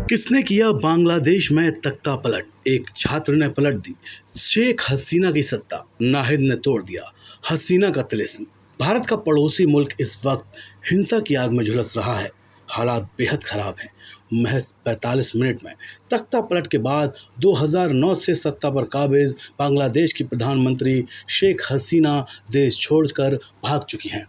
किसने किया बांग्लादेश में तख्ता पलट? एक छात्र ने पलट दी शेख हसीना की सत्ता, नाहिद ने तोड़ दिया हसीना का तिलिस्म। भारत का पड़ोसी मुल्क इस वक्त हिंसा की आग में झुलस रहा है। हालात बेहद खराब हैं। महज 45 मिनट में तख्ता पलट के बाद 2009 से सत्ता पर काबिज बांग्लादेश की प्रधानमंत्री शेख हसीना देश छोड़कर भाग चुकी हैं।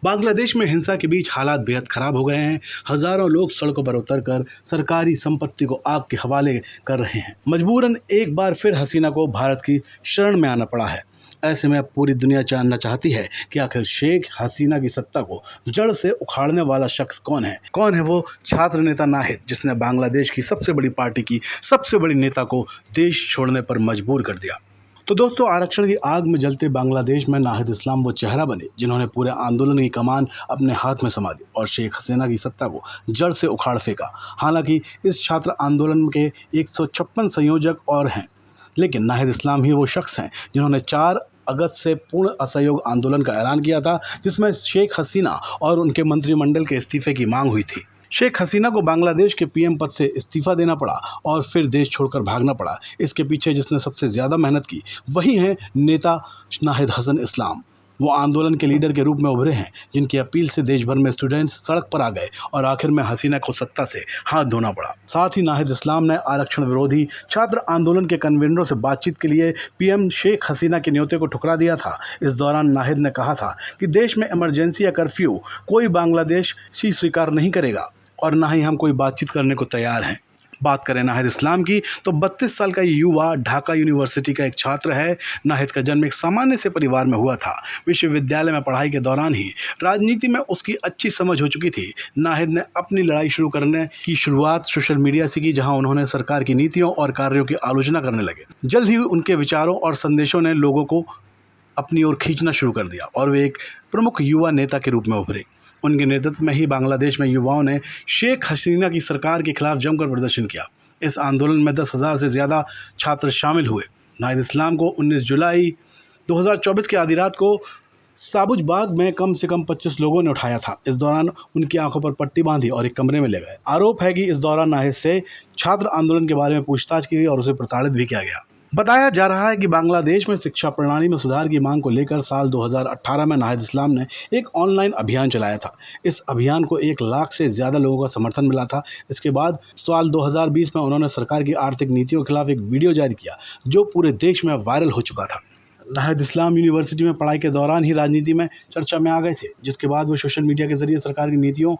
बांग्लादेश में हिंसा के बीच हालात बेहद खराब हो गए हैं। हजारों लोग सड़कों पर उतरकर सरकारी संपत्ति को आग के हवाले कर रहे हैं। मजबूरन एक बार फिर हसीना को भारत की शरण में आना पड़ा है। ऐसे में अब पूरी दुनिया जानना चाहती है कि आखिर शेख हसीना की सत्ता को जड़ से उखाड़ने वाला शख्स कौन है। कौन है वो छात्र नेता नाहिद, जिसने बांग्लादेश की सबसे बड़ी पार्टी की सबसे बड़ी नेता को देश छोड़ने पर मजबूर कर दिया। तो दोस्तों, आरक्षण की आग में जलते बांग्लादेश में नाहिद इस्लाम वो चेहरा बने जिन्होंने पूरे आंदोलन की कमान अपने हाथ में संभाली और शेख हसीना की सत्ता को जड़ से उखाड़ फेंका। हालांकि इस छात्र आंदोलन के 156 संयोजक और हैं, लेकिन नाहिद इस्लाम ही वो शख्स हैं जिन्होंने 4 अगस्त से पूर्ण असहयोग आंदोलन का ऐलान किया था, जिसमें शेख हसीना और उनके मंत्रिमंडल के इस्तीफे की मांग हुई थी। शेख हसीना को बांग्लादेश के पीएम पद से इस्तीफा देना पड़ा और फिर देश छोड़कर भागना पड़ा। इसके पीछे जिसने सबसे ज़्यादा मेहनत की वही है नेता नाहिद हसन इस्लाम। वो आंदोलन के लीडर के रूप में उभरे हैं, जिनकी अपील से देश भर में स्टूडेंट्स सड़क पर आ गए और आखिर में हसीना को सत्ता से हाथ धोना पड़ा। साथ ही नाहिद इस्लाम ने आरक्षण विरोधी छात्र आंदोलन के कन्वीनरों से बातचीत के लिए पीएम शेख हसीना के न्योते को ठुकरा दिया था। इस दौरान नाहिद ने कहा था कि देश में इमरजेंसी या कर्फ्यू कोई बांग्लादेशी स्वीकार नहीं करेगा और ना ही हम कोई बातचीत करने को तैयार हैं। बात करें नाहिद इस्लाम की तो 32 साल का ये युवा ढाका यूनिवर्सिटी का एक छात्र है। नाहिद का जन्म एक सामान्य से परिवार में हुआ था। विश्वविद्यालय में पढ़ाई के दौरान ही राजनीति में उसकी अच्छी समझ हो चुकी थी। नाहिद ने अपनी लड़ाई शुरू करने की शुरुआत सोशल मीडिया से की, जहां उन्होंने सरकार की नीतियों और कार्यों की आलोचना करने लगे। जल्द ही उनके विचारों और संदेशों ने लोगों को अपनी ओर खींचना शुरू कर दिया और वे एक प्रमुख युवा नेता के रूप में उभरे। उनके नेतृत्व में ही बांग्लादेश में युवाओं ने शेख हसीना की सरकार के खिलाफ जमकर प्रदर्शन किया। इस आंदोलन में 10,000 से ज़्यादा छात्र शामिल हुए। नाहिद इस्लाम को 19 जुलाई 2024 की आधी रात को साबुज बाग में कम से कम 25 लोगों ने उठाया था। इस दौरान उनकी आंखों पर पट्टी बांधी और एक कमरे में ले गए। आरोप है कि इस दौरान नाहिद से छात्र आंदोलन के बारे में पूछताछ की गई और उसे प्रताड़ित भी किया गया। बताया जा रहा है कि बांग्लादेश में शिक्षा प्रणाली में सुधार की मांग को लेकर साल 2018 में नाहिद इस्लाम ने एक ऑनलाइन अभियान चलाया था। इस अभियान को 1 लाख से ज़्यादा लोगों का समर्थन मिला था। इसके बाद साल 2020 में उन्होंने सरकार की आर्थिक नीतियों के खिलाफ एक वीडियो जारी किया, जो पूरे देश में वायरल हो चुका था। नाहिद इस्लाम यूनिवर्सिटी में पढ़ाई के दौरान ही राजनीति में चर्चा में आ गए थे, जिसके बाद वो सोशल मीडिया के जरिए सरकार की नीतियों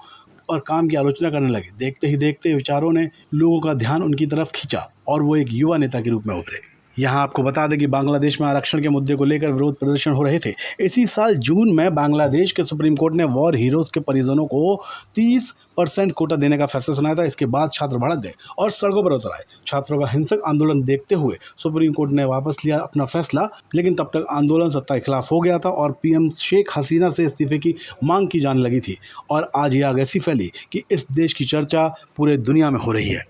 और काम की आलोचना करने लगे। देखते ही देखते विचारों ने लोगों का ध्यान उनकी तरफ खींचा और वो एक युवा नेता के रूप में उभरे। यहाँ आपको बता दें कि बांग्लादेश में आरक्षण के मुद्दे को लेकर विरोध प्रदर्शन हो रहे थे। इसी साल जून में बांग्लादेश के सुप्रीम कोर्ट ने वॉर हीरोज के परिजनों को 30% कोटा देने का फैसला सुनाया था। इसके बाद छात्र भड़क गए और सड़कों पर उतर आए। छात्रों का हिंसक आंदोलन देखते हुए सुप्रीम कोर्ट ने वापस लिया अपना फैसला, लेकिन तब तक आंदोलन सत्ता के खिलाफ हो गया था और पीएम शेख हसीना से इस्तीफे की मांग की जाने लगी थी। और आज ये आग ऐसी फैली कि इस देश की चर्चा पूरे दुनिया में हो रही है।